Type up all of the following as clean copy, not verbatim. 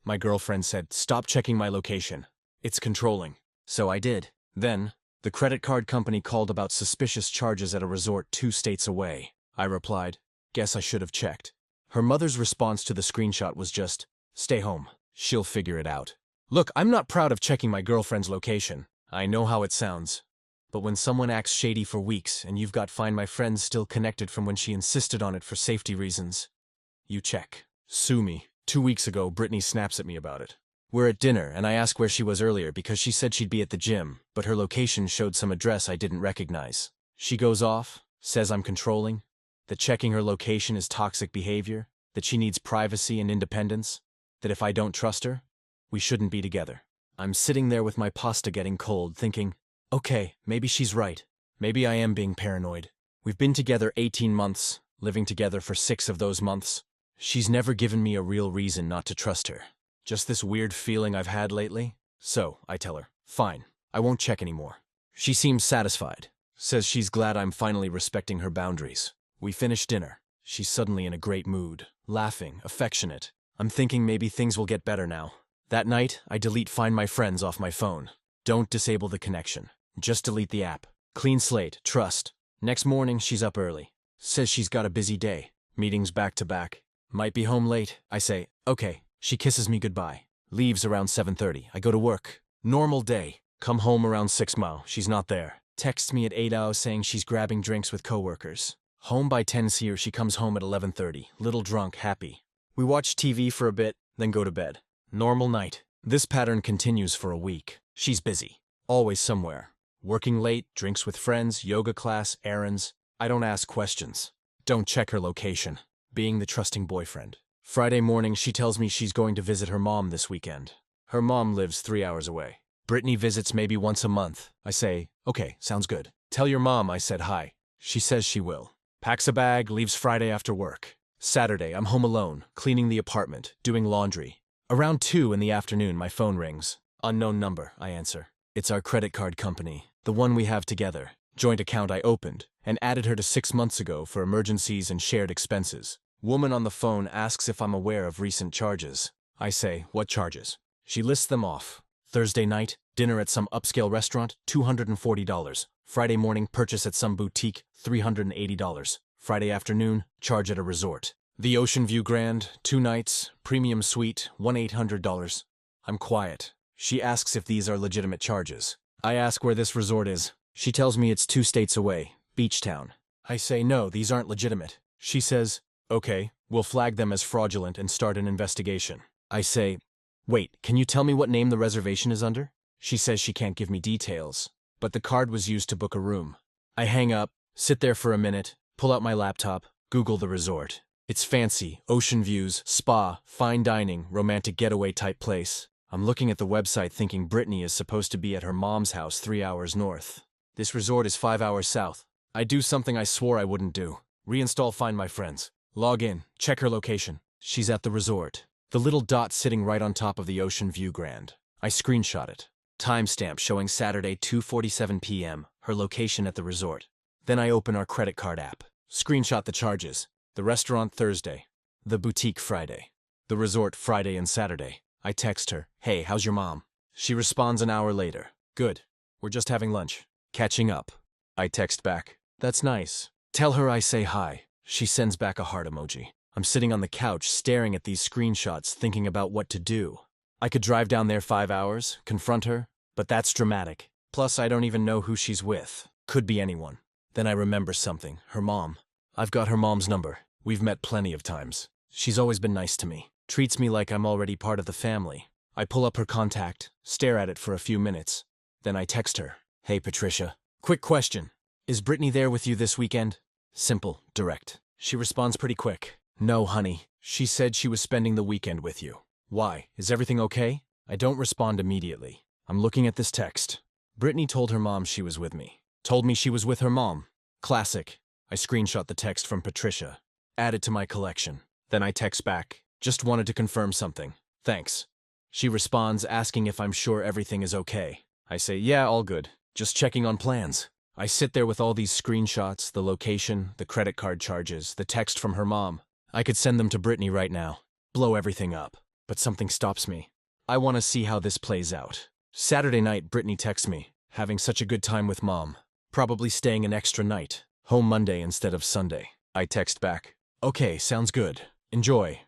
My girlfriend said, "Stop checking my location. It's controlling." So I did. Then, the credit card company called about suspicious charges at a resort 2 states away. I replied, "Guess I should have checked." Her mother's response to the screenshot was just, "Stay home. She'll figure it out." Look, I'm not proud of checking my girlfriend's location. I know how it sounds. But when someone acts shady for weeks and you've got Find My Friends still connected from when she insisted on it for safety reasons, you check. Sue me. 2 weeks ago, Brittany snaps at me about it. We're at dinner, and I ask where she was earlier because she said she'd be at the gym, but her location showed some address I didn't recognize. She goes off, says I'm controlling, that checking her location is toxic behavior, that she needs privacy and independence, that if I don't trust her, we shouldn't be together. I'm sitting there with my pasta getting cold, thinking, okay, maybe she's right. Maybe I am being paranoid. We've been together 18 months, living together for 6 of those months. She's never given me a real reason not to trust her. Just this weird feeling I've had lately. So, I tell her, fine, I won't check anymore. She seems satisfied. Says she's glad I'm finally respecting her boundaries. We finish dinner. She's suddenly in a great mood, laughing, affectionate. I'm thinking maybe things will get better now. That night, I delete Find My Friends off my phone. Don't disable the connection. Just delete the app. Clean slate, trust. Next morning, she's up early. Says she's got a busy day. Meetings back to back. Might be home late. I say, okay. She kisses me goodbye. Leaves around 7:30. I go to work. Normal day. Come home around 6 mile. She's not there. Texts me at 8 hours saying she's grabbing drinks with coworkers. Home by 10 here. She comes home at 11:30. Little drunk, happy. We watch TV for a bit, then go to bed. Normal night. This pattern continues for a week. She's busy. Always somewhere. Working late, drinks with friends, yoga class, errands. I don't ask questions. Don't check her location. Being the trusting boyfriend. Friday morning, she tells me she's going to visit her mom this weekend. Her mom lives 3 hours away. Brittany visits maybe once a month. I say, okay, sounds good. Tell your mom I said hi. She says she will. Packs a bag, leaves Friday after work. Saturday, I'm home alone, cleaning the apartment, doing laundry. Around 2 in the afternoon, my phone rings. Unknown number, I answer. It's our credit card company, the one we have together. Joint account I opened, and added her to 6 months ago for emergencies and shared expenses. Woman on the phone asks if I'm aware of recent charges. I say, what charges? She lists them off. Thursday night, dinner at some upscale restaurant, $240. Friday morning, purchase at some boutique, $380. Friday afternoon, charge at a resort. The Ocean View Grand, 2 nights, premium suite, $1,800. I'm quiet. She asks if these are legitimate charges. I ask where this resort is. She tells me it's 2 states away, Beach Town. I say no, these aren't legitimate. She says, okay, we'll flag them as fraudulent and start an investigation. I say, wait, can you tell me what name the reservation is under? She says she can't give me details, but the card was used to book a room. I hang up, sit there for a minute, pull out my laptop, Google the resort. It's fancy, ocean views, spa, fine dining, romantic getaway type place. I'm looking at the website thinking Brittany is supposed to be at her mom's house 3 hours north. This resort is 5 hours south. I do something I swore I wouldn't do. Reinstall Find My Friends. Log in, check her location. She's at the resort. The little dot sitting right on top of the Ocean View Grand. I screenshot it. Timestamp showing Saturday 2:47 p.m., her location at the resort. Then I open our credit card app. Screenshot the charges. The restaurant Thursday. The boutique Friday. The resort Friday and Saturday. I text her, hey, how's your mom? She responds an hour later. Good. We're just having lunch. Catching up. I text back. That's nice. Tell her I say hi. She sends back a heart emoji. I'm sitting on the couch staring at these screenshots thinking about what to do. I could drive down there 5 hours, confront her, but that's dramatic. Plus, I don't even know who she's with. Could be anyone. Then I remember something. Her mom. I've got her mom's number. We've met plenty of times. She's always been nice to me. Treats me like I'm already part of the family. I pull up her contact, stare at it for a few minutes. Then I text her. Hey, Patricia. Quick question. Is Brittany there with you this weekend? Simple, direct. She responds pretty quick. No, honey. She said she was spending the weekend with you. Why? Is everything okay? I don't respond immediately. I'm looking at this text. Brittany told her mom she was with me. Told me she was with her mom. Classic. I screenshot the text from Patricia. Add it to my collection. Then I text back. Just wanted to confirm something. Thanks. She responds asking if I'm sure everything is okay. I say, yeah, all good. Just checking on plans. I sit there with all these screenshots, the location, the credit card charges, the text from her mom. I could send them to Brittany right now. Blow everything up. but something stops me. I want to see how this plays out. Saturday night, Brittany texts me, having such a good time with mom. Probably staying an extra night. Home Monday instead of Sunday. I text back, okay, sounds good. Enjoy.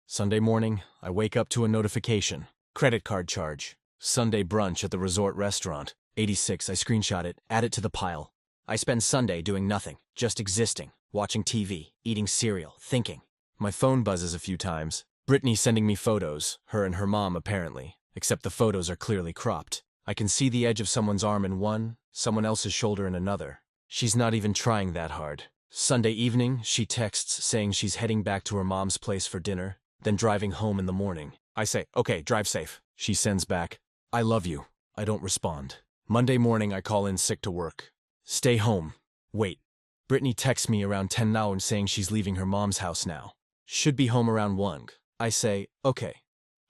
Sunday morning, I wake up to a notification. Credit card charge. Sunday brunch at the resort restaurant. 86, I screenshot it, add it to the pile. I spend Sunday doing nothing, just existing, watching TV, eating cereal, thinking. My phone buzzes a few times. Brittany sending me photos, her and her mom apparently, except the photos are clearly cropped. I can see the edge of someone's arm in one, someone else's shoulder in another. She's not even trying that hard. Sunday evening, she texts saying she's heading back to her mom's place for dinner, then driving home in the morning. I say, okay, drive safe. She sends back, I love you. I don't respond. Monday morning, I call in sick to work. Stay home. Wait. Brittany texts me around 10 now and saying she's leaving her mom's house now. Should be home around 1. I say, okay.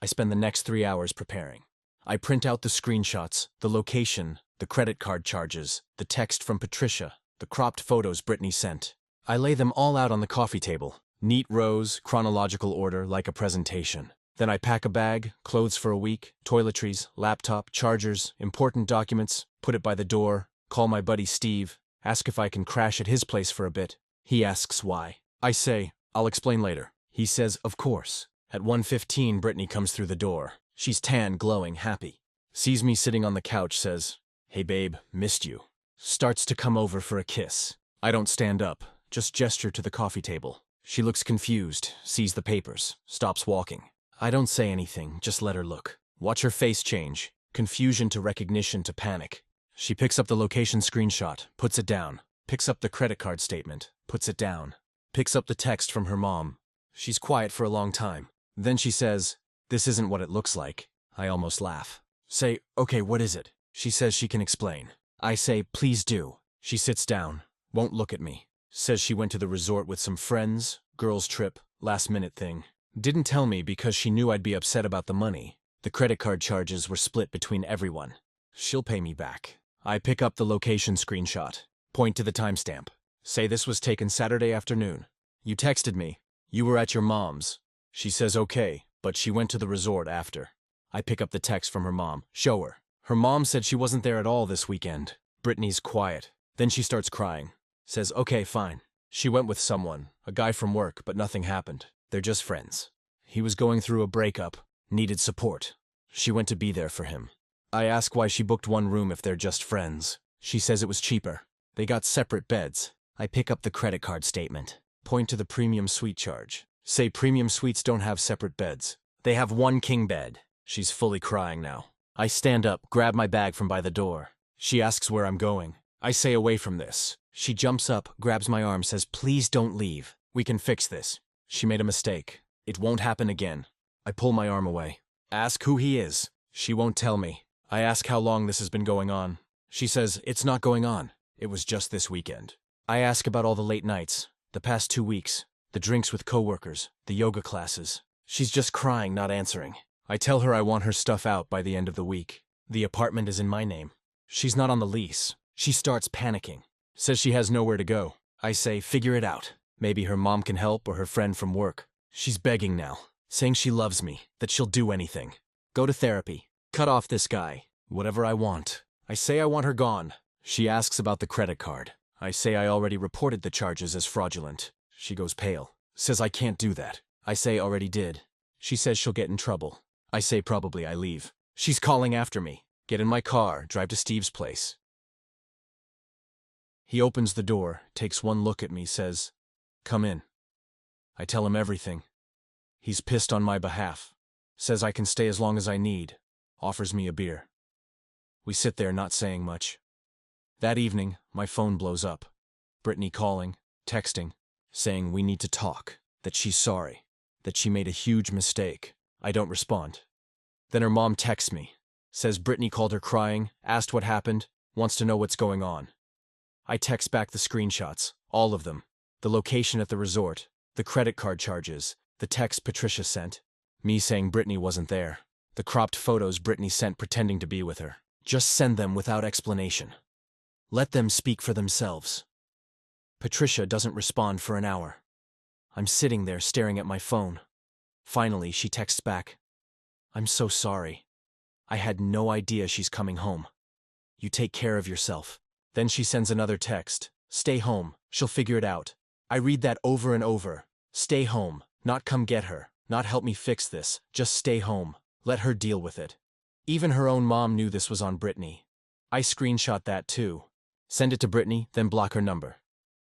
I spend the next 3 hours preparing. I print out the screenshots, the location, the credit card charges, the text from Patricia, the cropped photos Brittany sent. I lay them all out on the coffee table. Neat rows, chronological order, like a presentation. Then I pack a bag, clothes for a week, toiletries, laptop, chargers, important documents, put it by the door, call my buddy Steve, ask if I can crash at his place for a bit. He asks why. I say, I'll explain later. He says, of course. At 1:15, Brittany comes through the door. She's tan, glowing, happy. Sees me sitting on the couch, says, hey babe, missed you. Starts to come over for a kiss. I don't stand up, just gesture to the coffee table. She looks confused, sees the papers, stops walking. I don't say anything, just let her look. Watch her face change, confusion to recognition to panic. She picks up the location screenshot, puts it down. Picks up the credit card statement, puts it down. Picks up the text from her mom. She's quiet for a long time. Then she says, this isn't what it looks like. I almost laugh. Say, okay, what is it? She says she can explain. I say, please do. She sits down, won't look at me. Says she went to the resort with some friends, girls' trip, last minute thing. Didn't tell me because she knew I'd be upset about the money. The credit card charges were split between everyone. She'll pay me back. I pick up the location screenshot. Point to the timestamp. Say this was taken Saturday afternoon. You texted me. You were at your mom's. She says okay, but she went to the resort after. I pick up the text from her mom. Show her. Her mom said she wasn't there at all this weekend. Brittany's quiet. Then she starts crying. Says, okay, fine. She went with someone, a guy from work, but nothing happened. They're just friends. He was going through a breakup, needed support. She went to be there for him. I ask why she booked one room if they're just friends. She says it was cheaper. They got separate beds. I pick up the credit card statement. Point to the premium suite charge. Say premium suites don't have separate beds. They have one king bed. She's fully crying now. I stand up, grab my bag from by the door. She asks where I'm going. I say away from this. She jumps up, grabs my arm, says, please don't leave. We can fix this. She made a mistake. It won't happen again. I pull my arm away. Ask who he is. She won't tell me. I ask how long this has been going on. She says, it's not going on. It was just this weekend. I ask about all the late nights, the past 2 weeks, the drinks with coworkers, the yoga classes. She's just crying, not answering. I tell her I want her stuff out by the end of the week. The apartment is in my name. She's not on the lease. She starts panicking. Says she has nowhere to go. I say, figure it out. Maybe her mom can help or her friend from work. She's begging now, saying she loves me, that she'll do anything. Go to therapy. Cut off this guy. Whatever I want. I say I want her gone. She asks about the credit card. I say I already reported the charges as fraudulent. She goes pale. Says I can't do that. I say already did. She says she'll get in trouble. I say probably I leave. She's calling after me. Get in my car, drive to Steve's place. He opens the door, takes one look at me, says, come in. I tell him everything. He's pissed on my behalf. Says I can stay as long as I need. Offers me a beer. We sit there not saying much. That evening, my phone blows up. Brittany calling, texting, saying we need to talk, that she's sorry, that she made a huge mistake. I don't respond. Then her mom texts me, says Brittany called her crying, asked what happened, wants to know what's going on. I text back the screenshots, all of them, the location at the resort, the credit card charges, the text Patricia sent, me saying Brittany wasn't there, the cropped photos Brittany sent pretending to be with her. Just send them without explanation. Let them speak for themselves. Patricia doesn't respond for an hour. I'm sitting there staring at my phone. Finally, she texts back, I'm so sorry. I had no idea she's coming home. You take care of yourself. Then she sends another text. Stay home. She'll figure it out. I read that over and over. Stay home. Not come get her. Not help me fix this. Just stay home. Let her deal with it. Even her own mom knew this was on Brittany. I screenshot that too. Send it to Brittany, then block her number.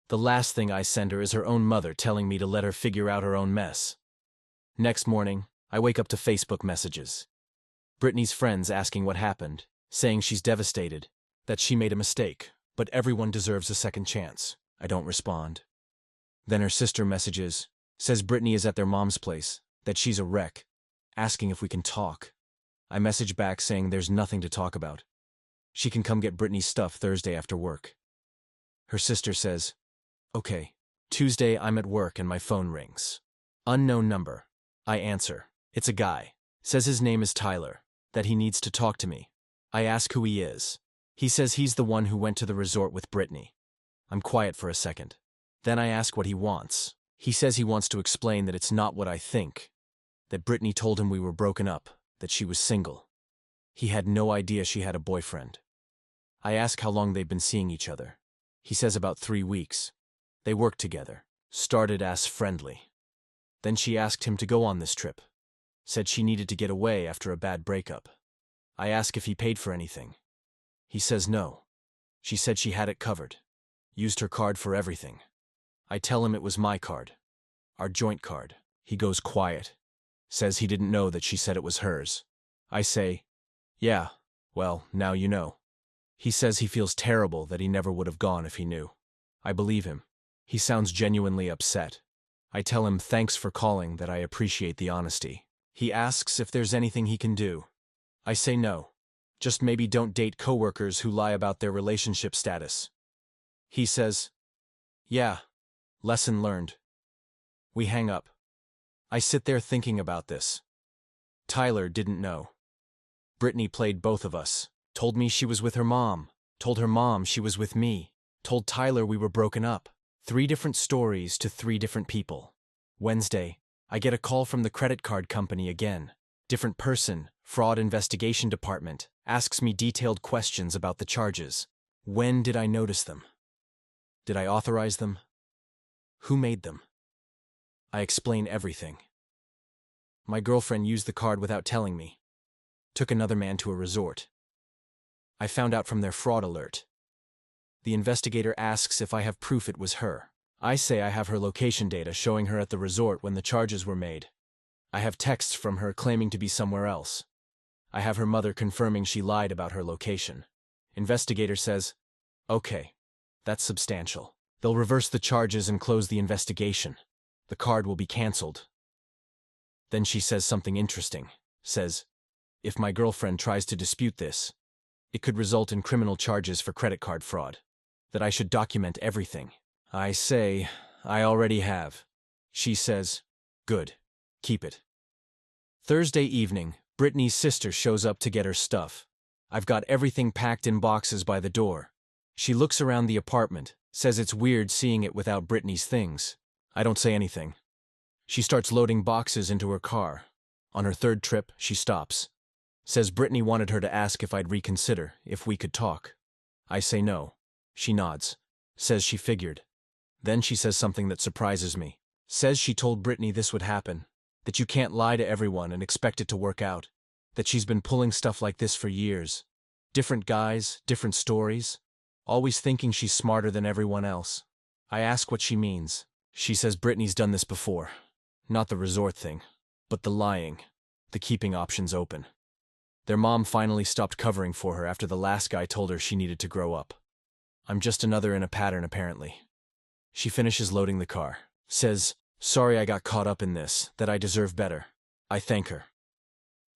The last thing I send her is her own mother telling me to let her figure out her own mess. Next morning, I wake up to Facebook messages. Brittany's friends asking what happened, saying she's devastated, that she made a mistake, but everyone deserves a second chance. I don't respond. Then her sister messages, says Brittany is at their mom's place, that she's a wreck, asking if we can talk. I message back saying there's nothing to talk about. She can come get Brittany's stuff Thursday after work. Her sister says, okay. Tuesday I'm at work and my phone rings. Unknown number. I answer. It's a guy. Says his name is Tyler, that he needs to talk to me. I ask who he is. He says he's the one who went to the resort with Brittany. I'm quiet for a second. Then I ask what he wants. He says he wants to explain that it's not what I think, that Brittany told him we were broken up, that she was single. He had no idea she had a boyfriend. I ask how long they've been seeing each other. He says about 3 weeks. They worked together, started as friendly. Then she asked him to go on this trip. Said she needed to get away after a bad breakup. I ask if he paid for anything. He says no. She said she had it covered. Used her card for everything. I tell him it was my card. Our joint card. He goes quiet. Says he didn't know that she said it was hers. I say, yeah, well, now you know. He says he feels terrible that he never would have gone if he knew. I believe him. He sounds genuinely upset. I tell him thanks for calling, that I appreciate the honesty. He asks if there's anything he can do. I say no. Just maybe don't date coworkers who lie about their relationship status. He says, yeah, lesson learned. We hang up. I sit there thinking about this. Tyler didn't know. Brittany played both of us. Told me she was with her mom. Told her mom she was with me. Told Tyler we were broken up. 3 different stories to 3 different people. Wednesday, I get a call from the credit card company again. Different person, fraud investigation department, asks me detailed questions about the charges. When did I notice them? Did I authorize them? Who made them? I explain everything. My girlfriend used the card without telling me. Took another man to a resort. I found out from their fraud alert. The investigator asks if I have proof it was her. I say I have her location data showing her at the resort when the charges were made. I have texts from her claiming to be somewhere else. I have her mother confirming she lied about her location. Investigator says, okay, that's substantial. They'll reverse the charges and close the investigation. The card will be canceled. Then she says something interesting. Says, if my girlfriend tries to dispute this, it could result in criminal charges for credit card fraud. That I should document everything. I say, I already have. She says, good, keep it. Thursday evening, Brittany's sister shows up to get her stuff. I've got everything packed in boxes by the door. She looks around the apartment, says it's weird seeing it without Brittany's things. I don't say anything. She starts loading boxes into her car. On her 3rd trip, she stops. Says Brittany wanted her to ask if I'd reconsider, if we could talk. I say no. She nods. Says she figured. Then she says something that surprises me. Says she told Brittany this would happen. That you can't lie to everyone and expect it to work out. That she's been pulling stuff like this for years. Different guys, different stories. Always thinking she's smarter than everyone else. I ask what she means. She says Brittany's done this before. Not the resort thing, but the lying. The keeping options open. Their mom finally stopped covering for her after the last guy told her she needed to grow up. I'm just another in a pattern, apparently. She finishes loading the car. Says, sorry I got caught up in this, that I deserve better. I thank her.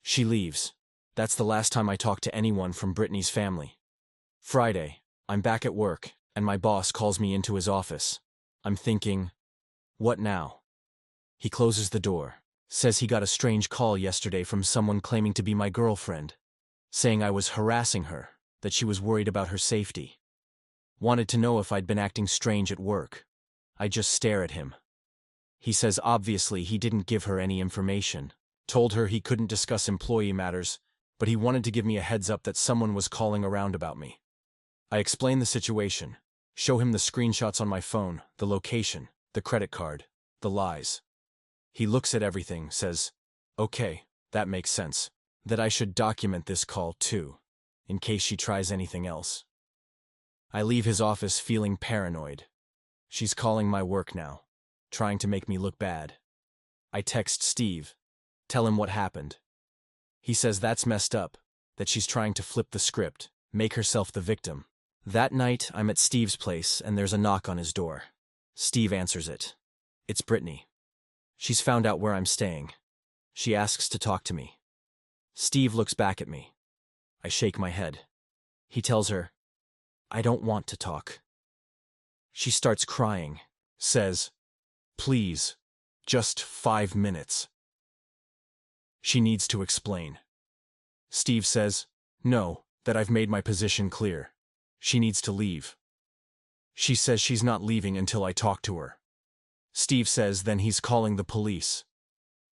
She leaves. That's the last time I talk to anyone from Brittany's family. Friday, I'm back at work, and my boss calls me into his office. I'm thinking, what now? He closes the door. Says he got a strange call yesterday from someone claiming to be my girlfriend. Saying I was harassing her, that she was worried about her safety. Wanted to know if I'd been acting strange at work. I just stare at him. He says obviously he didn't give her any information. Told her he couldn't discuss employee matters, but he wanted to give me a heads up that someone was calling around about me. I explain the situation, show him the screenshots on my phone, the location, the credit card, the lies. He looks at everything, says, okay, that makes sense. That I should document this call too, in case she tries anything else. I leave his office feeling paranoid. She's calling my work now, trying to make me look bad. I text Steve, tell him what happened. He says that's messed up, that she's trying to flip the script, make herself the victim. That night, I'm at Steve's place and there's a knock on his door. Steve answers it. It's Brittany. She's found out where I'm staying. She asks to talk to me. Steve looks back at me. I shake my head. He tells her, I don't want to talk. She starts crying, says, please, just 5 minutes. She needs to explain. Steve says, no, that I've made my position clear. She needs to leave. She says she's not leaving until I talk to her. Steve says then he's calling the police.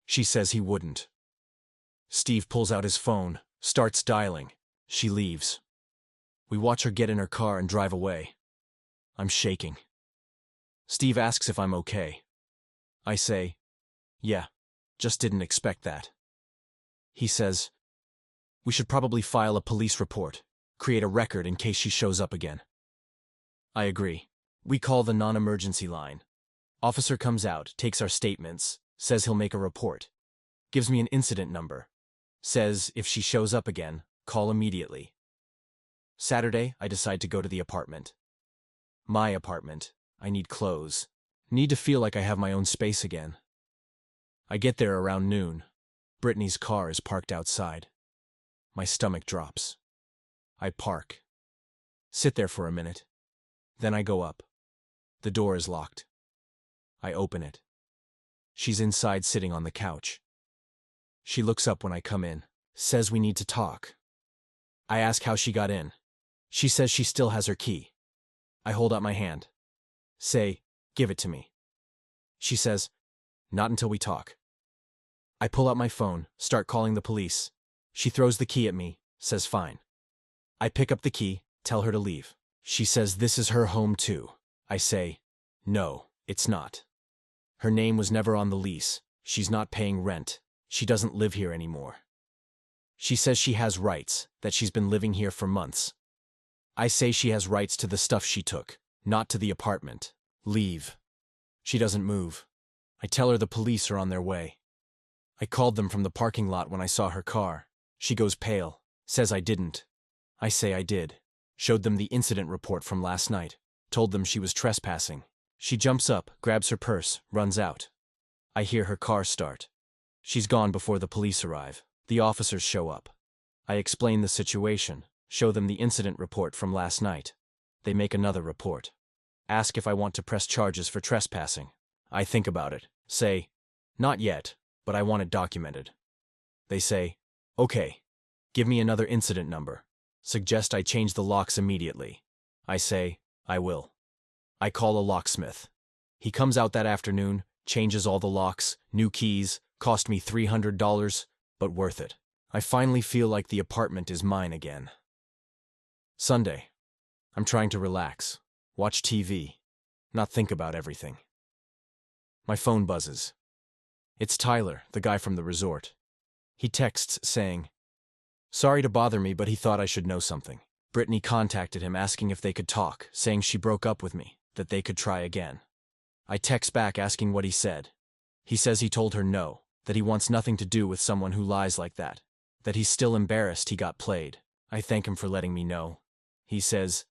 She says he wouldn't. Steve pulls out his phone, starts dialing. She leaves. We watch her get in her car and drive away. I'm shaking. Steve asks if I'm okay. I say, yeah, just didn't expect that. He says, we should probably file a police report, create a record in case she shows up again. I agree. We call the non-emergency line. Officer comes out, takes our statements, says he'll make a report. Gives me an incident number. Says if she shows up again, call immediately. Saturday, I decide to go to the apartment. My apartment. I need clothes. Need to feel like I have my own space again. I get there around noon. Brittany's car is parked outside. My stomach drops. I park. Sit there for a minute. Then I go up. The door is locked. I open it. She's inside sitting on the couch. She looks up when I come in, says we need to talk. I ask how she got in. She says she still has her key. I hold out my hand. Say, give it to me. She says, not until we talk. I pull out my phone, start calling the police. She throws the key at me, says fine. I pick up the key, tell her to leave. She says this is her home too. I say, no, it's not. Her name was never on the lease. She's not paying rent. She doesn't live here anymore. She says she has rights, that she's been living here for months. I say she has rights to the stuff she took, not to the apartment. Leave. She doesn't move. I tell her the police are on their way. I called them from the parking lot when I saw her car. She goes pale, says I didn't. I say I did. Showed them the incident report from last night. Told them she was trespassing. She jumps up, grabs her purse, runs out. I hear her car start. She's gone before the police arrive. The officers show up. I explain the situation, show them the incident report from last night. They make another report. Ask if I want to press charges for trespassing. I think about it. Say, not yet, but I want it documented. They say, okay, give me another incident number. Suggest I change the locks immediately. I say, I will. I call a locksmith. He comes out that afternoon, changes all the locks, new keys, cost me $300, but worth it. I finally feel like the apartment is mine again. Sunday. I'm trying to relax, watch TV, not think about everything. My phone buzzes. It's Tyler, the guy from the resort. He texts saying, sorry to bother me, but he thought I should know something. Brittany contacted him asking if they could talk, saying she broke up with me, that they could try again. I text back asking what he said. He says he told her no, that he wants nothing to do with someone who lies like that he's still embarrassed he got played. I thank him for letting me know. He says,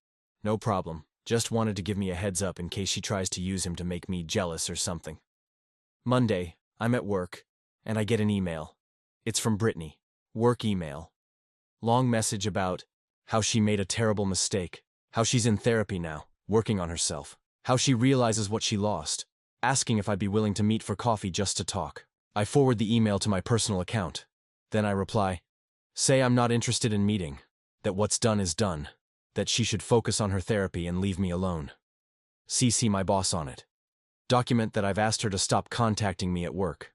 no problem, just wanted to give me a heads up in case she tries to use him to make me jealous or something. Monday, I'm at work, and I get an email. It's from Brittany, work email. Long message about how she made a terrible mistake, how she's in therapy now, working on herself, how she realizes what she lost, asking if I'd be willing to meet for coffee just to talk. I forward the email to my personal account. Then I reply, say I'm not interested in meeting, that what's done is done, that she should focus on her therapy and leave me alone. CC my boss on it. Document that I've asked her to stop contacting me at work.